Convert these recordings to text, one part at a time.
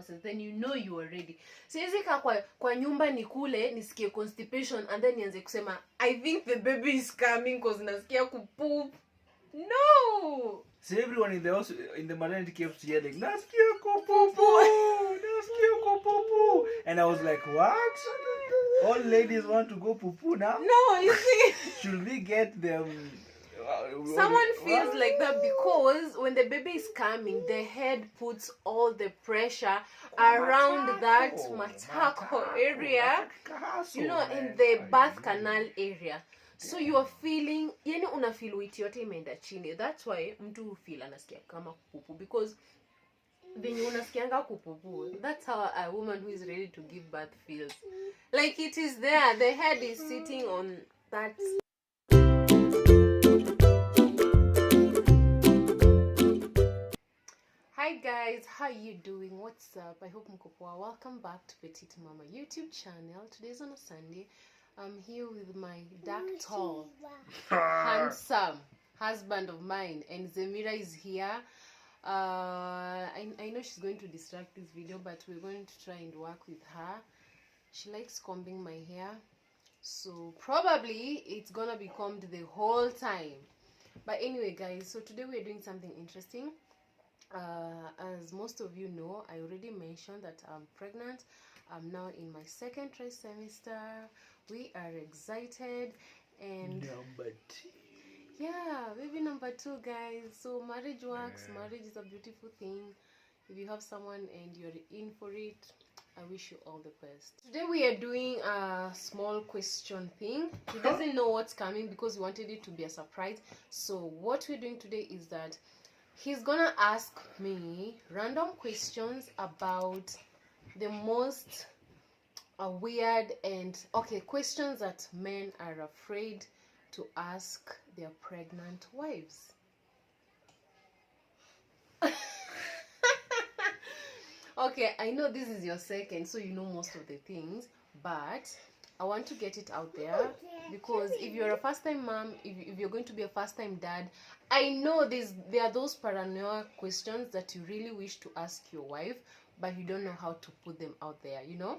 process, then you know you are ready. Siwezi kaa kwa nyumba nikule nisikie constipation and then nianze kusema I think the baby is coming because nasikia kupoop. No. So everyone in the maternity kept yelling, "Nasikia kupoop, nasikia kupoop," and I was like, "What? All ladies want to go poo now?" No, you see. Should we get them? Someone feels like that because when the baby is coming, the head puts all the pressure around that matako area, you know, in the birth canal area. So you are feeling, yani una feel weight yote imeenda chini. That's why mtu feel anasikia kama kupupu, because venye unasikianga kupupu, that's how a woman who is ready to give birth feels. Like it is there, the head is sitting on that. Hi guys, how you doing? What's up? I hope mko poa. Welcome back to petitemama YouTube channel. Today's on a Sunday. I'm here with my dark, tall, handsome husband of mine, and Zemira is here. I know she's going to distract this video, but we're going to try and work with her. She likes combing my hair, so probably it's gonna be combed the whole time. But anyway guys, so today we're doing something interesting. As most of you know, I already mentioned that I'm pregnant. I'm now in my second trimester. We are excited, and number 2. Yeah, baby number 2, guys. So marriage works. Yeah. Marriage is a beautiful thing. If you have someone and you're in for it, I wish you all the best. Today we are doing a small question thing. He doesn't know what's coming because we wanted it to be a surprise. So what we're doing today is that he's gonna ask me random questions about the most weird and questions that men are afraid to ask their pregnant wives. Okay, I know this is your second, so you know most of the things, but I want to get it out there because if you're a first-time mom, if you're going to be a first-time dad, I know there are those paranoia questions that you really wish to ask your wife, but you don't know how to put them out there, you know?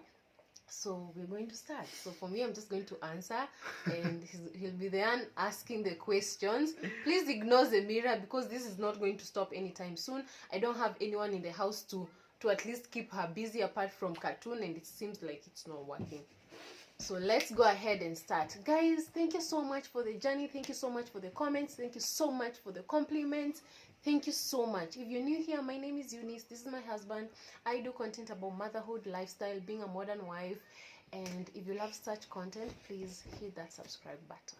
So we're going to start. So for me, I'm just going to answer, and he'll be the one asking the questions. Please ignore the mirror because this is not going to stop anytime soon. I don't have anyone in the house to at least keep her busy apart from cartoon, and it seems like it's not working. So let's go ahead and start. Guys, thank you so much for the journey. Thank you so much for the comments. Thank you so much for the compliments. Thank you so much. If you're new here, my name is Eunice. This is my husband. I do content about motherhood, lifestyle, being a modern wife. And if you love such content, please hit that subscribe button.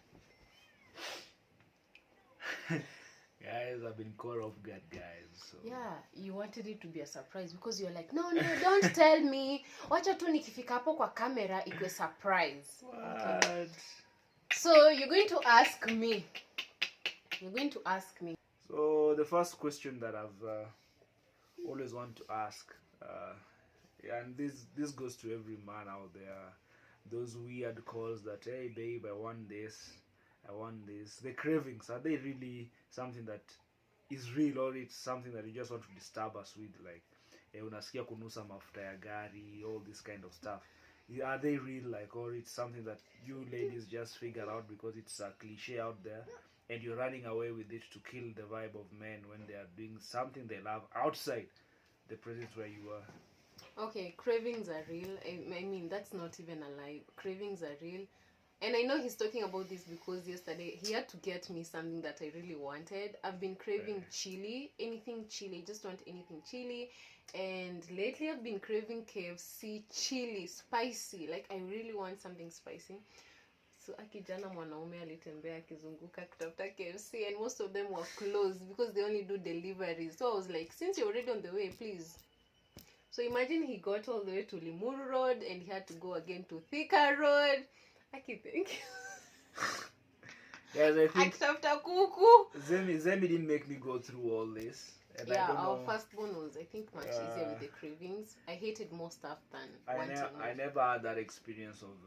Guys, I've been caught off guard, guys. So. Yeah, you wanted it to be a surprise because you're like, no, don't tell me. Wacha tu nikifika hapo kwa camera ikwe surprise. What? Okay. So you're going to ask me. So the first question that I've always want to ask, and this goes to every man out there, those weird calls that, hey babe, I want this. The cravings, are they really something that is real, or it's something that you just want to disturb us with, like unasikia kunusa mafuta ya gari, all this kind of stuff? Are they real, like, or it's something that you ladies just figure out because it's a cliche out there and you're running away with it to kill the vibe of men when they are doing something they love outside the presence where you are? Okay, cravings are real. I mean, that's not even a lie. Cravings are real. And I know he's talking about this because yesterday he had to get me something that I really wanted. I've been craving chili, anything chili. I just want anything chili. And lately I've been craving KFC chili, spicy. Like I really want something spicy. So akijana mwanaume alitembea akizunguka kutafuta KFC, and most of them were closed because they only do deliveries. So I was like, since you're already on the way, please. So imagine he got all the way to Limuru Road and he had to go again to Thika Road. Aki, thank you. Guys, I think Zemi didn't make me go through all this. And yeah, I don't our know. firstborn was, I think, much easier with the cravings. I hated more stuff than I never had that experience of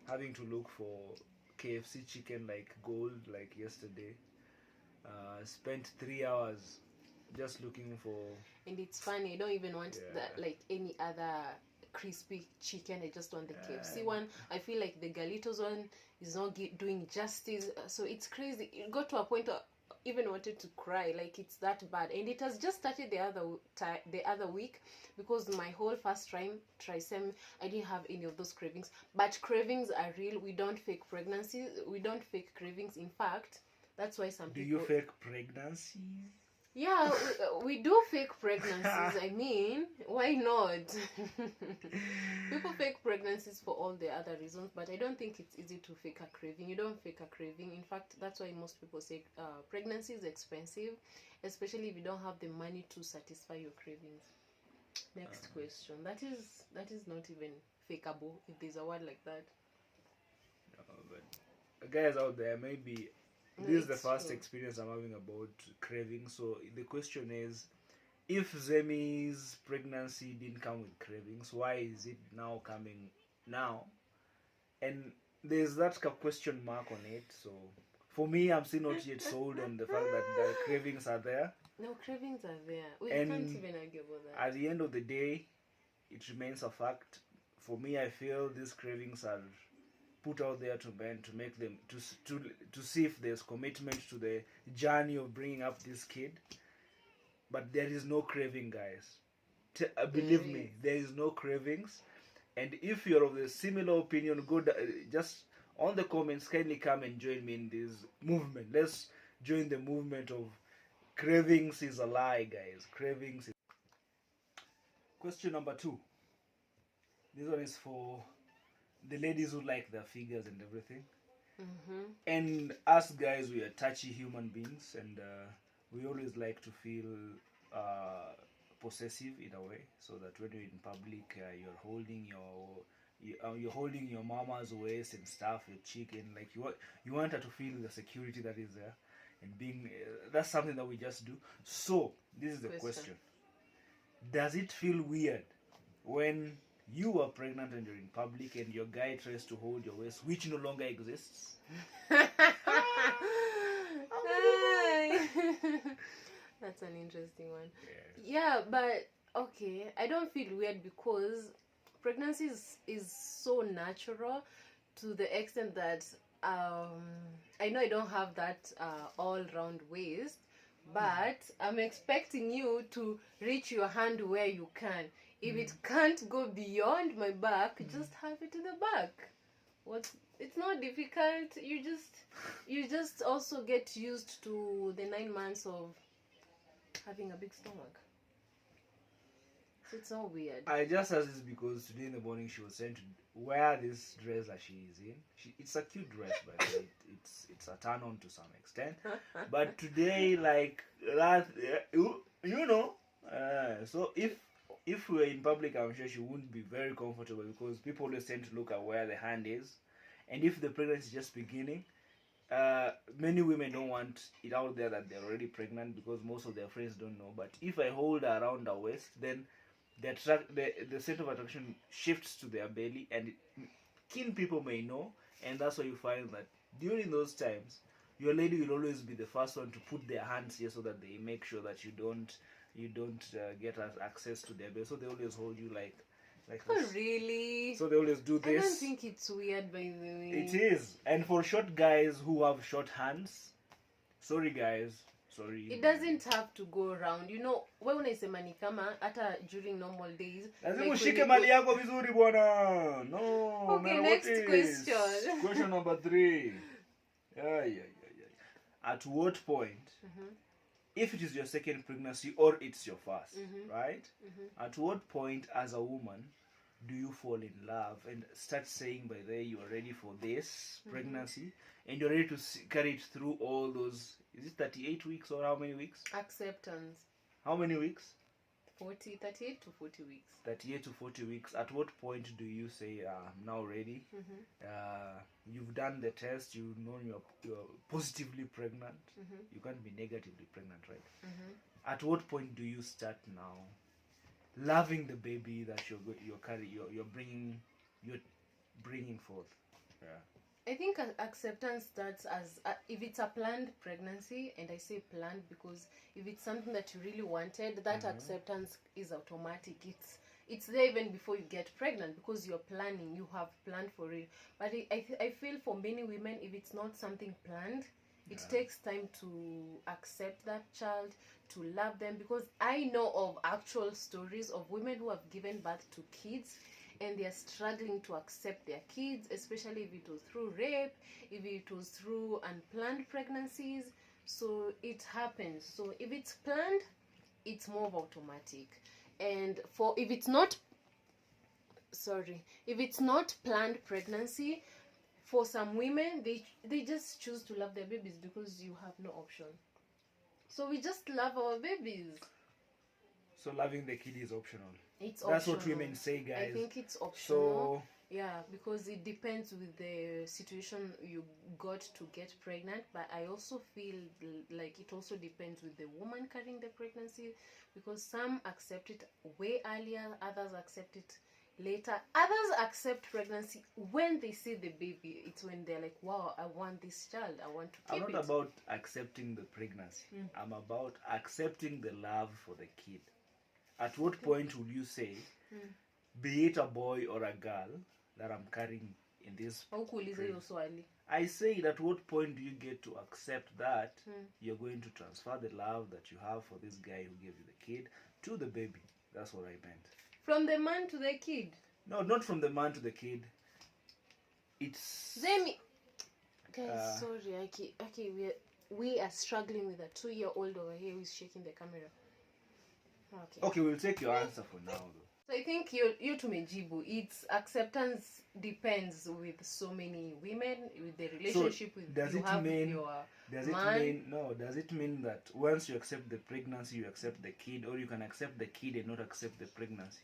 having to look for KFC chicken like gold, like yesterday. Spent 3 hours just looking for. And it's funny, I don't even want Yeah. that like any other crispy chicken. I just want the KFC one. I feel like the Galitos one is not doing justice. So it's crazy. It got to a point of even wanted to cry. Like it's that bad, and it has just started the other week, because my whole first trisem I didn't have any of those cravings. But cravings are real. We don't fake pregnancies. We don't fake cravings. In fact, that's why some Do people. you fake pregnancies? Yeah, we do fake pregnancies. I mean, why not? People fake pregnancies for all the other reasons, but I don't think it's easy to fake a craving. You don't fake a craving. In fact, that's why most people say pregnancy is expensive, especially if you don't have the money to satisfy your cravings. Next question. That is not even fakeable, if there's a word like that. But guys out there, maybe No, this is the it's first true. experience I'm having about craving. So the question is, if Zemi's pregnancy didn't come with cravings, why is it now coming now? And there's that question mark on it. So for me, I'm still not yet sold on the fact that the cravings are there. No, cravings are there. We And can't even argue about that. At the end of the day, it remains a fact. For me, I feel these cravings are put out there to men, to make them to see if there's commitment to the journey of bringing up this kid. But there is no craving, guys. Believe me, there is no cravings. And if you're of the similar opinion, go just on the comments, kindly come and join me in this movement. Let's join the movement of cravings is a lie, guys. Cravings is... Question number 2. This one is for the ladies who like their figures and everything. Mm-hmm. And us guys, we are touchy human beings, and we always like to feel possessive in a way, so that when you're in public, you're holding your mama's waist and stuff, your cheek, and like you want her to feel the security that is there, and being that's something that we just do. So this is the question: does it feel weird when you are pregnant and you're in public and your guy tries to hold your waist, which no longer exists? That's an interesting one. Yeah, but okay, I don't feel weird because pregnancy is so natural, to the extent that I know I don't have that all-round waist, but I'm expecting you to reach your hand where you can. If it can't go beyond my back, just have it to the back. It's not difficult. You just also get used to the 9 months of having a big stomach. So it's not weird. I just asked this because today in the morning she was saying to wear this dress that she is in. It's a cute dress, but it's a turn on to some extent. But today, like that, you know. So if we were in public, I'm sure she wouldn't be very comfortable, because people always tend to look at where the hand is, and if the pregnancy is just beginning, many women don't want it out there that they're already pregnant, because most of their friends don't know. But if I hold her around her waist, then the center of attraction shifts to their belly, and keen people may know, and that's why you find that during those times, your lady will always be the first one to put their hands here, so that they make sure that you don't get access to their belly. So they always hold you like Oh, this. really? So they always do this. I don't think it's weird, by the way. It is. And for short guys who have short hands, sorry guys, sorry. It doesn't have to go around. You know, wewe unaisema ni kama hata during normal days. Lazima ushike mali yako vizuri bwana. No. Okay, next question. Question number 3. Yeah. At what point, if it is your second pregnancy or it's your first, right? At what point as a woman do you fall in love and start saying, by the way, you are ready for this pregnancy, and you're ready to carry it through all those, is it 38 weeks or how many weeks? Acceptance. How many weeks? 38 to 40 weeks. 38 to 40 weeks. At what point do you say, I'm now ready? You've done the test, you know you're positively pregnant. You can't be negatively pregnant, right? At what point do you start now loving the baby that you're bringing forth? Yeah. I think acceptance starts as if it's a planned pregnancy, and I say planned because if it's something that you really wanted, that acceptance is automatic. It's there even before you get pregnant because you're planning, you have planned for it. But I feel for many women, if it's not something planned, it takes time to accept that child, to love them, because I know of actual stories of women who have given birth to kids and they are struggling to accept their kids, especially if it was through rape, if it was through unplanned pregnancies. So it happens. So if it's planned, it's more of automatic. And for if it's not planned pregnancy, for some women, they just choose to love their babies because you have no option. So we just love our babies. So loving the kid is optional. It's That's optional. what women say, guys. I think it's optional. So Yeah, because it depends with the situation you got to get pregnant. But I also feel like it also depends with the woman carrying the pregnancy, because some accept it way earlier, others accept it later. Others accept pregnancy when they see the baby. It's when they're like, wow, I want this child, I want to keep it. I'm not about accepting the pregnancy. I'm about accepting the love for the kid. At what point would you say, be it a boy or a girl that I'm carrying in this I say, at what point do you get to accept that you're going to transfer the love that you have for this guy who gave you the kid to the baby? That's what I meant. From the man to the kid? No, not from the man to the kid. It's... Guys, sorry. Okay, we are struggling with a 2-year-old over here who's shaking the camera. Okay, we'll take your answer for now, though. So I think you tumejibu. Its acceptance depends with so many women, with the relationship with does it mean that once you accept the pregnancy, you accept the kid, or you can accept the kid and not accept the pregnancy?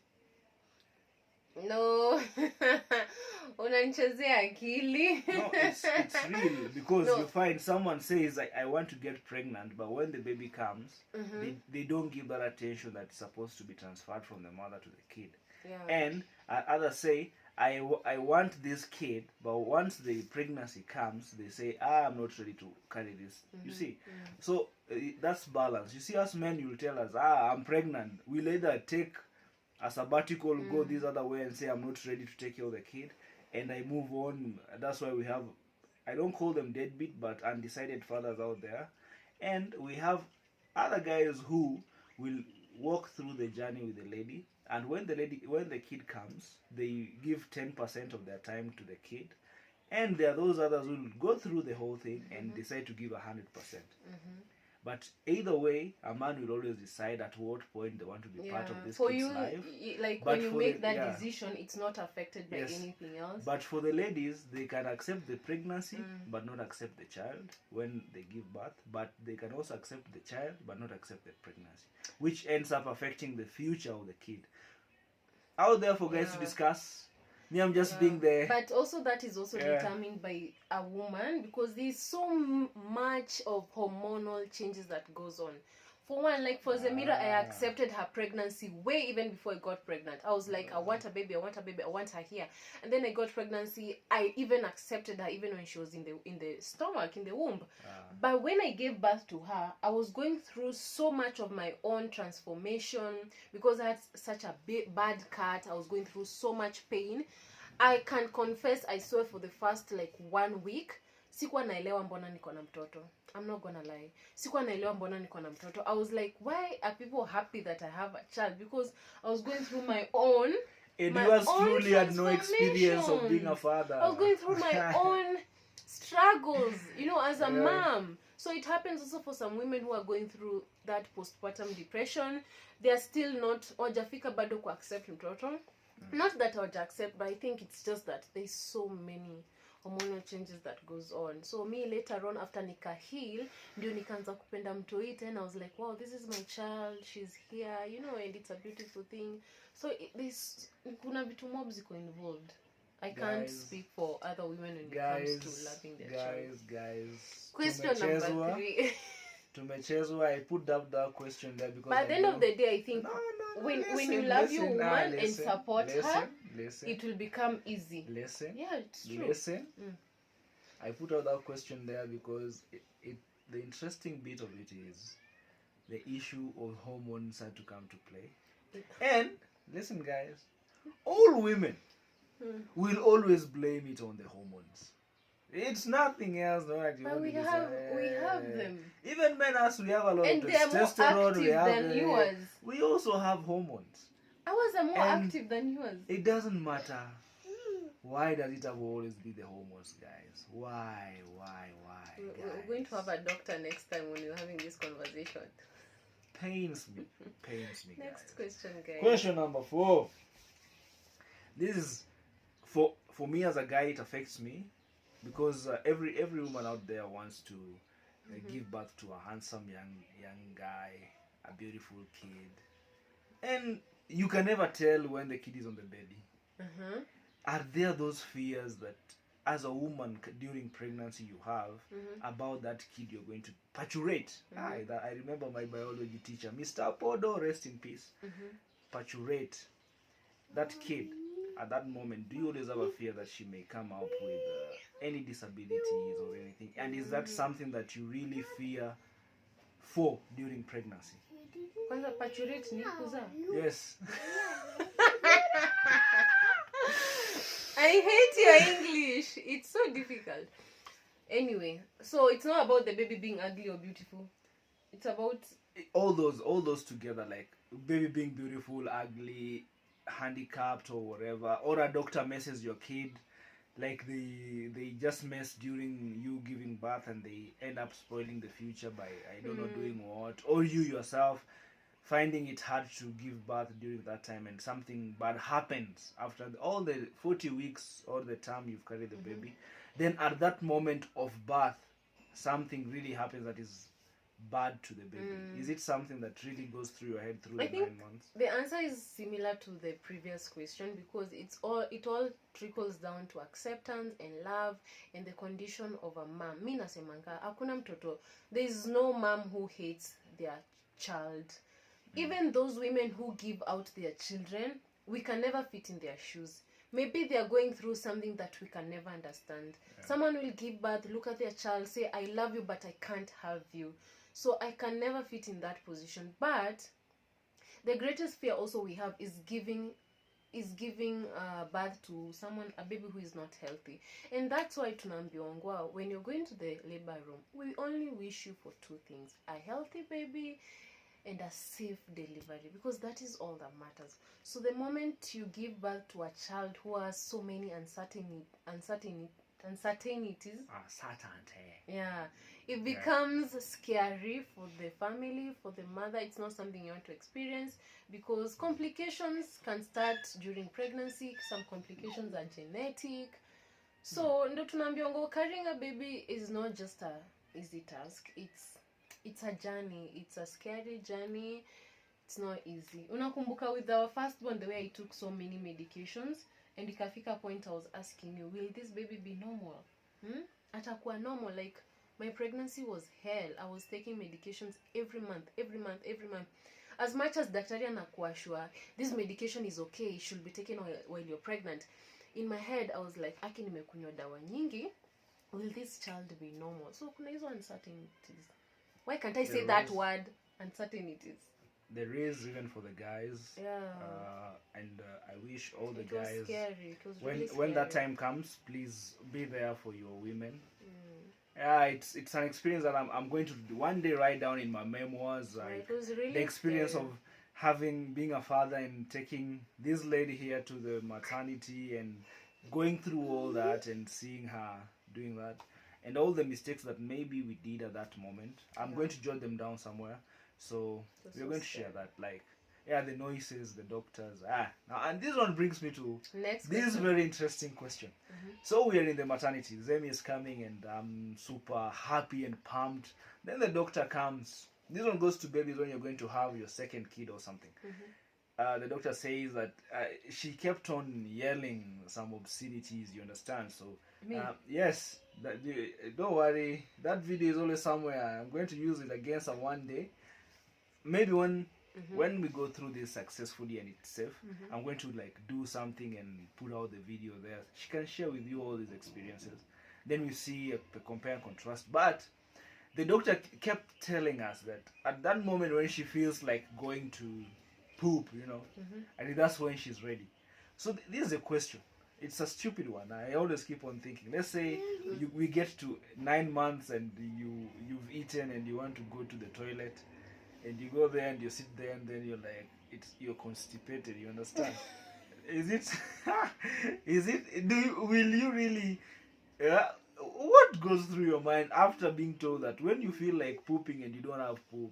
No. Unanichezea akili. No, it's real, because you find someone says, I want to get pregnant, but when the baby comes, they don't give that attention that's supposed to be transferred from the mother to the kid. Yeah. And others say, I want this kid, but once the pregnancy comes, they say, I'm not ready to carry this. You see? So that's balance. You see, us men, you'll tell us, I'm pregnant. We'll either take a sabbatical, go this other way and say, I'm not ready to take care of the kid, and I move on. That's why we have, I don't call them deadbeat, but undecided fathers out there. And we have other guys who will walk through the journey with the lady, and when the kid comes, they give 10% of their time to the kid. And there are those others who will go through the whole thing and decide to give 100%. But either way, a man will always decide at what point they want to be part of this kid's life. Like when you make that decision, it's not affected by anything else. But for the ladies, they can accept the pregnancy but not accept the child when they give birth. But they can also accept the child but not accept the pregnancy, which ends up affecting the future of the kid. Out there for guys to discuss. Me, I'm just being there. But also that is also determined by a woman, because there's so much of hormonal changes that goes on. For one, like for Zemira, I accepted her pregnancy way even before I got pregnant. I was like, I want a baby, I want her here. And then I got pregnancy. I even accepted her even when she was in the stomach, in the womb. But when I gave birth to her, I was going through so much of my own transformation, because I had such a bad cut. I was going through so much pain. I can confess, I swear, for the first like 1 week, sikuwa naelewa mbona niko na mtoto. I'm not gonna lie. Sikuwa naelewa mbona niko na mtoto. I was like, why are people happy that I have a child? Because I was going through my own. And you truly had no experience of being a father. I was going through my own struggles, as a mom. So it happens also for some women who are going through that postpartum depression. They are still not hawajafika bado ku accept mtoto. Not that I would accept, but I think it's just that there's so many hormonal changes that goes on. So me later on, after nika heal, ndio nikaanza kupenda mtoi tena. I was like, wow, this is my child, she's here, and it's a beautiful thing. So kuna vitu mob ziko involved. I can't speak for other women when it comes to loving their child. Guys. Question number 3. Tumechezwa. I put up that question there because. But at the end of the day, I think when you love your woman and support her, it will become easy. Listen. Yeah, it's true. Listen. I put out that question there because the interesting bit of it is the issue of hormones had to come to play. And listen, guys, all women will always blame it on the hormones. It's nothing else. No, like But we have them. Even men, as we have a lot And of they are more testosterone, active we have than yours. We also have hormones. Ours are more And active than yours. It doesn't matter. Why does it have to always be the hormones, guys? Why, We're guys? going to have a doctor next time when you're having this conversation. Pains me, guys. Next question, guys. Question number 4. This is for me as a guy. It affects me because every woman out there wants to give birth to a handsome young guy, a beautiful kid, and you can never tell when the kid is on the belly. Are there those fears that as a woman during pregnancy you have about that kid you're going to parturiate? I remember my biology teacher, Mr. Podo, rest in peace. Parturiate that kid at that moment. Do you always have a fear that she may come up with any disabilities or anything? And is that something that you really fear for during pregnancy? Kwanza parturiate ni kuzaa? Yes. I hate your English. It's so difficult. Anyway, so it's not about the baby being ugly or beautiful. It's about all those together, like baby being beautiful, ugly, handicapped or whatever, or a doctor messes your kid, like they just mess during you giving birth and they end up spoiling the future by I don't know doing what, or you yourself finding it hard to give birth during that time and something bad happens after all the 40 weeks or the time you've carried the baby. Then at that moment of birth something really happens that is bad to the baby. Is it something that really goes through your head through the 9 months? The answer is similar to the previous question because it all trickles down to acceptance and love and the condition of a mom. Mi nasemanga hakuna mtoto. There is no mom who hates their child. Even those women who give out their children, we can never fit in their shoes. Maybe they are going through something that we can never understand. Someone will give birth, look at their child, say, I love you, but I can't have you. So I can never fit in that position. But the greatest fear also we have is giving birth to someone, a baby who is not healthy. And that's why tunaambiwa when you're going to the labor room, we only wish you for 2 things: a healthy baby and a safe delivery, because that is all that matters. So the moment you give birth to a child who has so many uncertainties, it becomes scary for the family, for the mother. It's not something you want to experience because complications can start during pregnancy. Some complications are genetic. So ndo tunaambiwa carrying a baby is not just a easy task. It's a journey. It's a scary journey. It's not easy. Unakumbuka with our firstborn, the way I took so many medications, and ikafika point I was asking you, will this baby be normal? Atakuwa normal? Like, my pregnancy was hell. I was taking medications every month. As much as daktari anakuwa sure this medication is okay, it should be taken while you're pregnant. In my head, I was like, aki nimekunywa dawa nyingi, will this child be normal? So kuna hizo uncertainties. Why can't I say that word? Uncertainties. There is, even for the guys. Yeah. And I wish all the guys. It was scary. It was when really scary. When that time comes, please be there for your women. Yeah, it's an experience that I'm going to one day write down in my memoirs. Like, it was really the experience scary. of being a father and taking this lady here to the maternity and going through all that and seeing her doing that. And all the mistakes that maybe we did at that moment, I'm going to jot them down somewhere. So we're going to share that. Like, the noises, the doctors. Now, and this one brings me to this very interesting question. So we are in the maternity. Zemi is coming, and I'm super happy and pumped. Then the doctor comes. This one goes to babies when you're going to have your second kid or something. The doctor says that she kept on yelling some obscenities. You understand? So yes. Don't worry, that video is always somewhere. I'm going to use it against her one day. Maybe when we go through this successfully and it's safe, I'm going to like do something and put out the video there. She can share with you all these experiences. then we see the compare and contrast. But the doctor kept telling us that at that moment when she feels like going to poop, and that's when she's ready. So this is a question. It's a stupid one. I always keep on thinking. Let's say we get to 9 months and you've eaten and you want to go to the toilet, and you go there and you sit there and then you're like, you're constipated. You understand? Is it? Will you really? What goes through your mind after being told that when you feel like pooping and you don't have poop,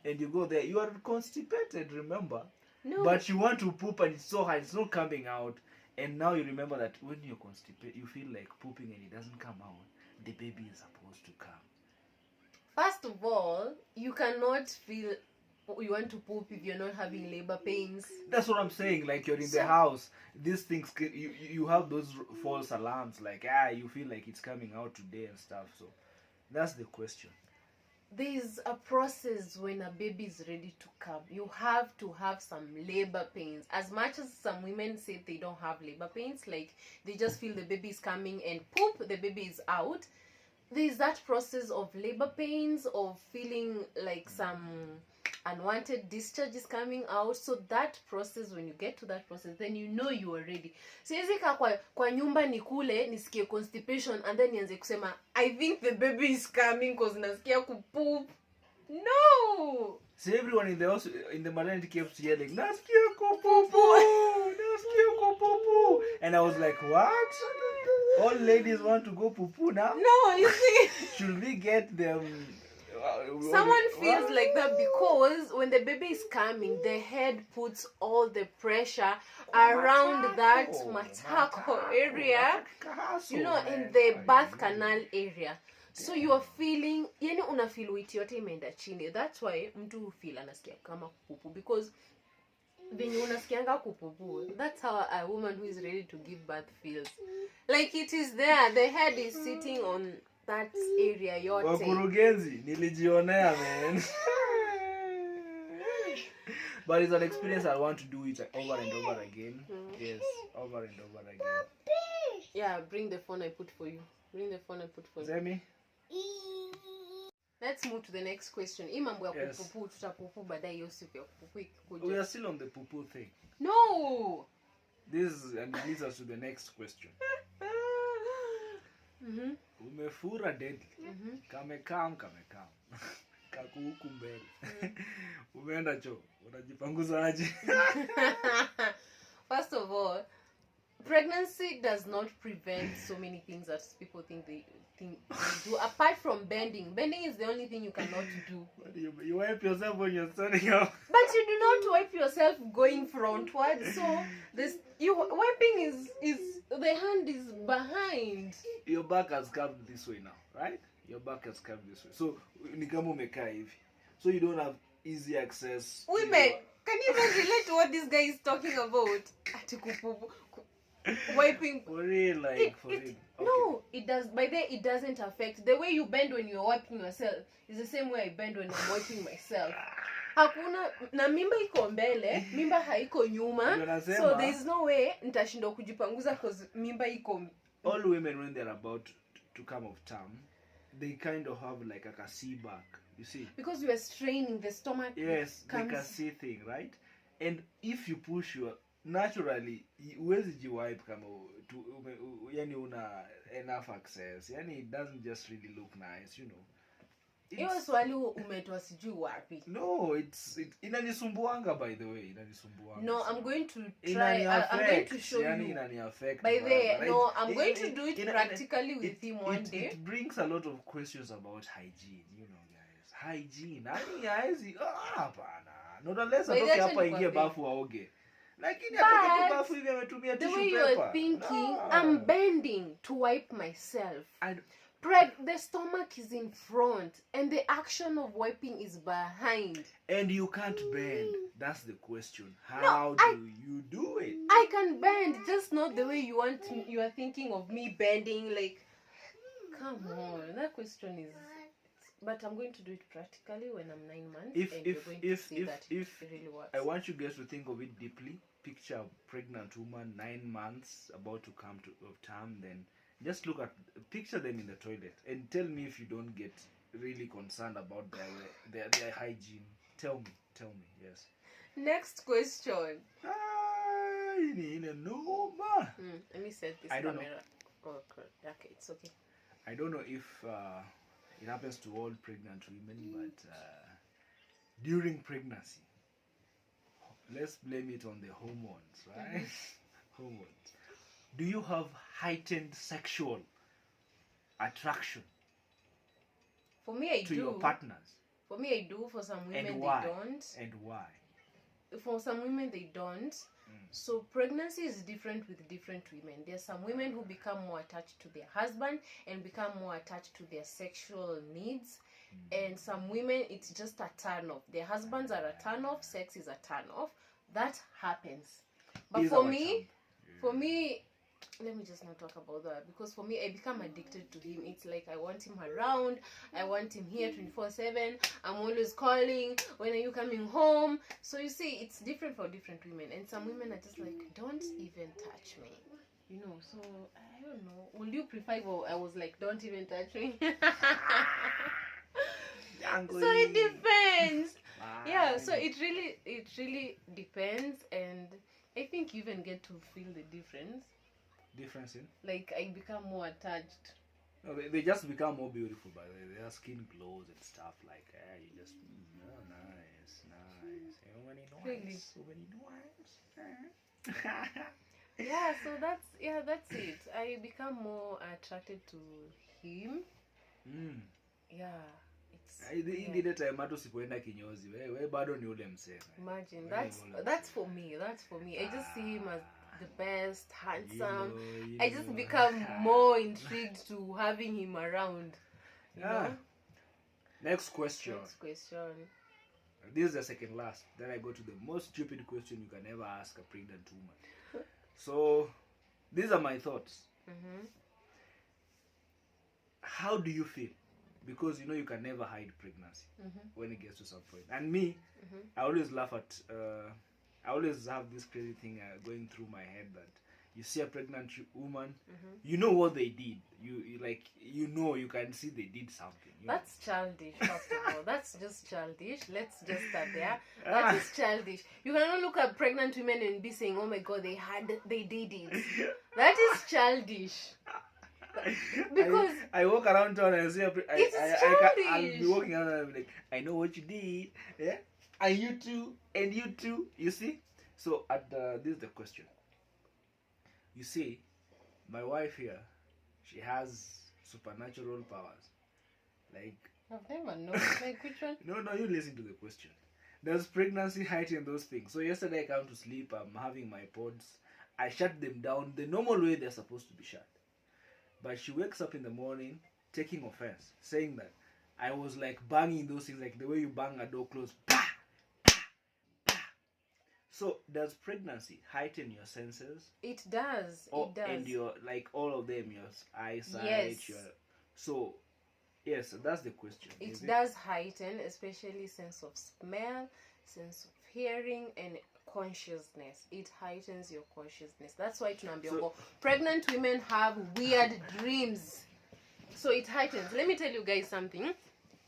and you go there, you are constipated. Remember? No. But you want to poop and it's so hard, it's not coming out. And now you remember that when you're constipated, you feel like pooping and it doesn't come out. The baby is supposed to come. First of all, you cannot feel you want to poop if you're not having labor pains. That's what I'm saying. Like you're in the house, these things, you have those false alarms. Like you feel like it's coming out today and stuff. So that's the question. There's a process when a baby is ready to come. You have to have some labor pains. As much as some women say they don't have labor pains, like they just feel the baby is coming and poop, the baby is out. There's that process of labor pains, of feeling like some unwanted discharge is coming out. So that process, when you get to that process, then you know you are ready. Siwezi kaa kwa nyumba nikule nisikie constipation and then nianze kusema I think the baby is coming because nasikia kupoop. No. So everyone in the maternity kept yelling, "Nasikia kupoopoo, nasikia kupoopoo," and I was like, "What? All ladies want to go poo-poo now?" No, you see. Should we get them? Someone feels like that because when the baby is coming, the head puts all the pressure around that matako area, in the birth canal area. So you are feeling, yani una feel witi yote imeenda chini. That's why mtu feel anasikia kama kupupu, because when you unasikianga kupupu, that's how a woman who is ready to give birth feels. Like it is there, the head is sitting on that area yote. Wakurugenzi, nilijionea, man. But it's an experience I want to do it over and over again. Yes, over and over again. Yeah, bring the phone I put for you. Bring the phone I put for you. Zemi? Let's move to the next question. Imambo ya kupupu, tutapupu baadaye hiyo siku ya kupupu ikikuja. We are still on the pupu thing. No! This leads us to the next question. Umefura deadly. Kamekam. Kakuhuku mbele. Umeenda choo. Unajipanguza aje? First of all, pregnancy does not prevent so many things that people think they do. Apart from bending. Bending is the only thing you cannot do. You wipe yourself when you're standing up. But you do not wipe yourself going frontwards. So wiping is the hand is behind. Your back has curved this way now, right? Your back has curved this way. So ni kama umekaa hivi. So you don't have easy access. Women, can you even relate to what this guy is talking about? Wiping. For real, like for real. Okay. No, it does. By then, it doesn't affect. The way you bend when you're wiping yourself is the same way I bend when I'm wiping myself. Hakuna na mimba iko mbele, mimba haiko nyuma. So there is no way nitashindwa kujipanguza because mimba iko. All women when they're about to come of term, they kind of have like a kasi back. You see? Because you are straining the stomach. Yes, the kasi thing, right? And if you push your naturally, huwezi jiwipe kama yani una enough access. Yani it doesn't just really look nice, you know. Hiyo swali umetoa sijui wapi. No, inanisumbuanga by the way, inanisumbuanga. No, I'm going to try. I'm going to show yani you. Inani affect. By the way, no, I'm going to do it practically with him one day. It brings a lot of questions about hygiene, you know, guys. Hygiene. Ani haizi hapana. Not unless atoke hapa ingie bafu aoge. Lakini atoke bafu hivi ametumia tissue paper. The way you are thinking, I'm bending to wipe myself. The stomach is in front and the action of wiping is behind. And you can't bend. That's the question. How do you do it? I can bend, just not the way you want. You are thinking of me bending. Like, come on. That question is... But I'm going to do it practically when I'm 9 months. If it really works. I want you guys to think of it deeply. Picture a pregnant woman, 9 months, about to come of term, then Just picture them in the toilet and tell me if you don't get really concerned about their hygiene. Tell me, yes. Next question. Let me set this camera. Oh, okay, it's okay. I don't know if it happens to all pregnant women, but during pregnancy, let's blame it on the hormones, right? Hormones. Do you have heightened sexual attraction? For me, I do. To your partners? For me, I do. For some women, they don't. And why? For some women, they don't. So pregnancy is different with different women. There are some women who become more attached to their husband and become more attached to their sexual needs. And some women, it's just a turn off. Their husbands are a turn off. Sex is a turn off. That happens. But for me, let me just not talk about that, because for me, I become addicted to him. It's like I want him around. I want him here 24/7. I'm always calling. When are you coming home? So you see, it's different for different women. And some women are just like, don't even touch me. You know, so I don't know. Would you prefer if I was like, don't even touch me? So it depends. Yeah, so it really depends. And I think you even get to feel the difference. Difference in? Like, I become more attached. No, they just become more beautiful by their skin glows and stuff like you just nice. So many noise. Yeah, so that's it. I become more attracted to him. Yeah, ile time hata usipoenda kinyozi wewe bado ni ule msema. Imagine that's for me. I just see him as the best, handsome. I just become more intrigued to having him around. You know? Next question. This is the second last. Then I go to the most stupid question you can ever ask a pregnant woman. So, these are my thoughts. How do you feel? Because you know you can never hide pregnancy when it gets to some point. And me, I always laugh at. I always have this crazy thing going through my head that you see a pregnant woman, you know what they did. You can see they did something. That's childish, first of all. That's just childish. Let's just start there. That is childish. You cannot look at pregnant women and be saying, oh my God, they did it. That is childish. Because I walk around town and see I'll be walking around and I'm like, I know what you did. Yeah? And you too, you see? So this is the question. You see, my wife here, she has supernatural powers. Like, I've never known. Like, which one? No, you listen to the question. Does pregnancy heighten those things? So yesterday I come to sleep, I'm having my pods. I shut them down the normal way they're supposed to be shut. But she wakes up in the morning taking offense, saying that I was like banging those things, like the way you bang a door closed. So, does pregnancy heighten your senses? It does. It does. And your, like, all of them, your eyesight, yes. So, yes, that's the question. It does heighten, especially sense of smell, sense of hearing, and consciousness. It heightens your consciousness. That's why pregnant women have weird dreams. So, it heightens. Let me tell you guys something.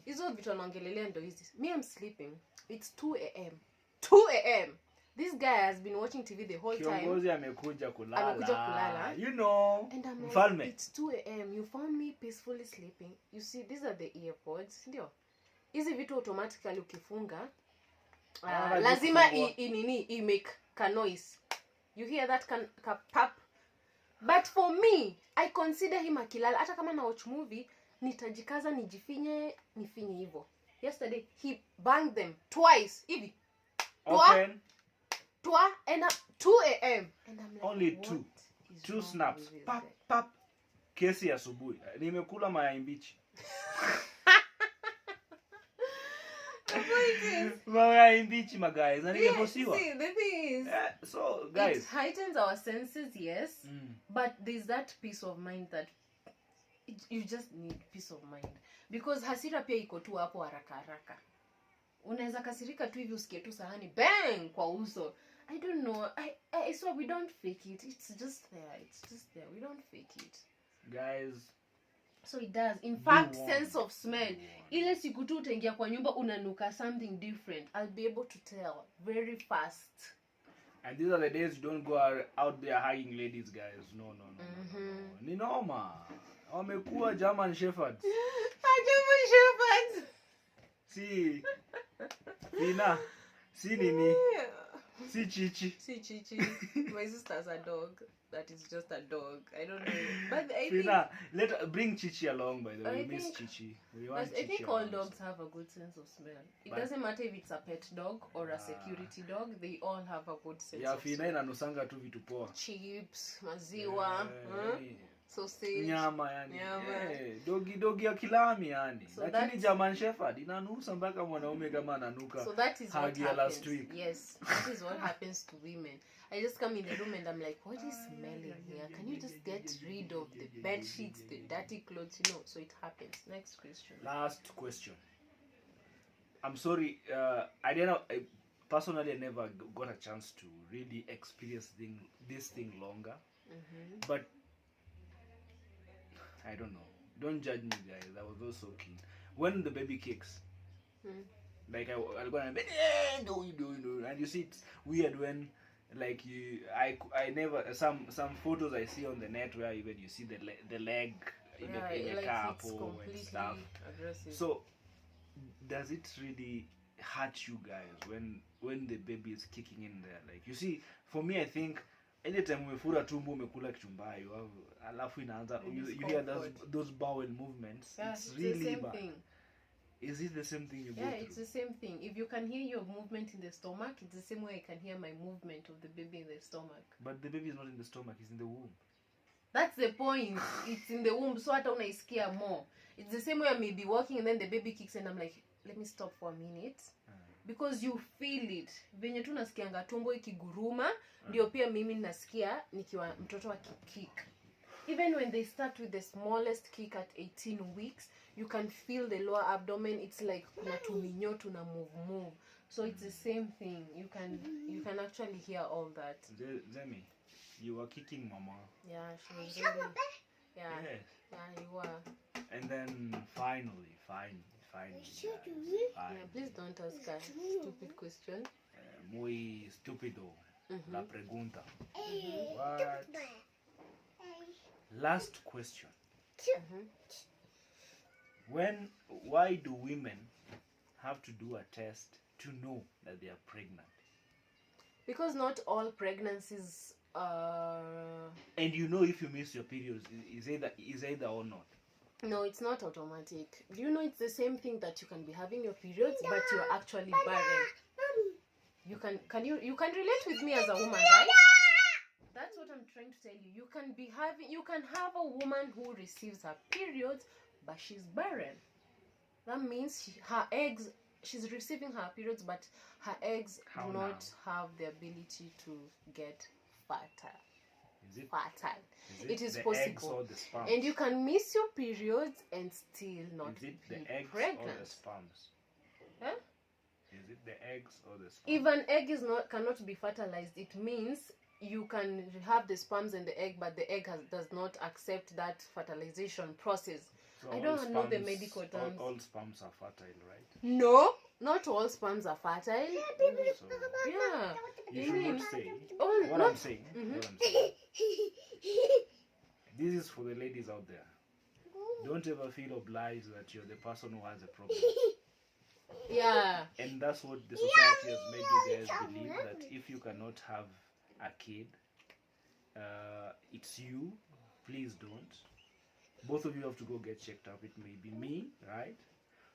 Me, I'm sleeping. It's 2 a.m. 2 a.m. This guy has been watching TV the whole time. Amekuja kulala. You know. And I'm like, it's 2 a.m. You found me peacefully sleeping. You see, these are the earpods. Ndio. Hizi vitu automatically ukifunga. Lazima I make a noise. You hear that pap? But for me, I consider him akilala. Hata kama na watch movie, nitajikaza nifinye hivyo. Yesterday, he banged them twice. Hivi. Open. And 2 a.m. And I'm like, only two snaps. Pap. Kesi asubuhi. Nimekula mayai mbichi. Mayai mbichi, my guys. See, the thing is, so guys, it heightens our senses, yes. But there's that peace of mind that you just need peace of mind. Because hasira pia iko tu hapo haraka. Unaweza kasirika tu hivi usikie tu sahani bang kwa uso. I don't know. I swear we don't fake it. It's just there. We don't fake it. guys. So it does. In fact, warm. sense of smell. Ile siku tu utaingia kwa nyumba unanuka something different. I'll be able to tell very fast. And these are the days you don't go out there hugging ladies, guys. No. Ni noma. Wamekuwa German Shepherds. German Shepherds. Si Fina. Si Nini. Si Chichi. Si Chichi. My sister's a dog. That is just a dog. I don't know. But I Fina, bring Chichi along, by the way. I We miss think- Chichi. We want But I Chichi think all around. dogs have a good sense of smell. It But- doesn't matter if it's a pet dog or a security dog. They all have a good sense Ya of Fina smell. inanusanga tu vitu poa. Chips, maziwa, Yani, sausage. nyama yani. Nyama. Dogi ya kilami yani. So Lakini that's- German Shepherd inanusa mpaka mwanaume kama ananuka. So that is what Hug ya happens. last week. Yes, that is what happens to women. I just come in the room and I'm like, what is smelling here? Can you just get rid of the bed sheets, the dirty clothes, you know? So it happens. Next question. Last question. I'm sorry, personally I never got a chance to really experience this thing longer. But I don't know. Don't judge me, guys. I was also keen. When the baby kicks, like I'll go and no, and you see it's weird when like I never some photos I see on the net where even you see the leg in a like couple it's and completely stuff. aggressive. So does it really hurt you guys when the baby is kicking in there? Like you see, for me I think anytime umefura tumbo umekula kichumba you have alafu inaanza you hear those bowel movements. Yeah, it's it's really the same bad. thing. Is it the same thing you go Yeah, through? it's the same thing. If you can hear your movement in the stomach, it's the same way I can hear my movement of the baby in the stomach. But the baby is not in the stomach, it's in the womb. That's the point. It's in the womb, so hata unaisikia more. It's the same way I may be walking and then the baby kicks and I'm like, let me stop for a minute. Because you feel it. Venye tu nasikianga tumbo ikiguruma, ndio pia mimi nasikia nikiwa mtoto akikick. Even when they start with the smallest kick at 18 weeks, you can feel the lower abdomen. It's like kuna tuminyo tuna move. So it's the same thing. You can actually hear all that. Zemi, you were kicking mama. Yeah, she was really. Yeah, Yes. yeah, you were. And then finally, Yeah, please don't ask a stupid question. muy stupido. La pregunta. What? Last question. Why do women have to do a test to know that they are pregnant? Because not all pregnancies And you know if you miss your periods, is either or not. no, it's not automatic. Do you know it's the same thing that you can be having your periods but you're actually barren? You can relate with me as a woman, right? That's what I'm trying to tell you. You can have a woman who receives her periods but she's barren. That means she's receiving her periods but her eggs How do now? not have the ability to get fertile. Is it? Fertile. It is the possible. eggs or the sperms? And you can miss your periods and still not Is it be the eggs pregnant. or the sperms? Huh? Is it the eggs or the sperms? If an egg cannot be fertilized, it means you can have the sperms and the egg, but the egg does not accept that fertilization process. So I all don't know the sperms- medical terms. All sperms are fertile, right? No, not all sperms are fertile. So Yeah. you should not say Oh, what not- I'm saying. What I'm saying. This is for the ladies out there. Don't ever feel obliged that you're the person who has a problem. Yeah. And that's what the society has made you guys believe, that if you cannot have a kid, it's you. Please don't. Both of you have to go get checked up. It may be me, right?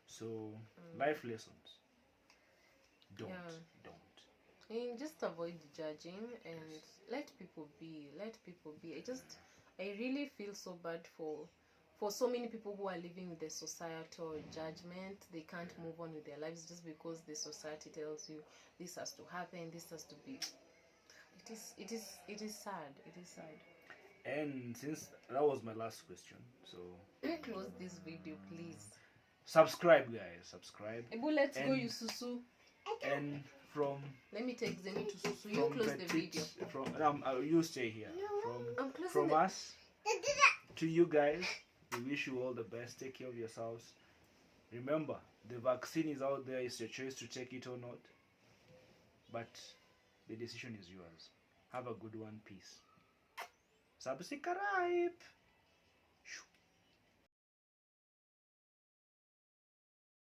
So life lessons. Don't. I mean, just avoid judging and let people be. I really feel so bad for so many people who are living with the societal judgment. They can't move on with their lives just because the society tells you this has to happen, this has to be. It is sad. It is sad. And since that was my last question, so Close this video, please. subscribe, guys. Subscribe. Ebu, let's go, And- you susu. And from Let me take Zemi to susu. You close the video. From you stay here. I'm closing From the- us to you guys, we wish you all the best. Take care of yourselves. Remember, the vaccine is out there. It's your choice to take it or not. But the decision is yours. Have a good one. Peace. Subscribe.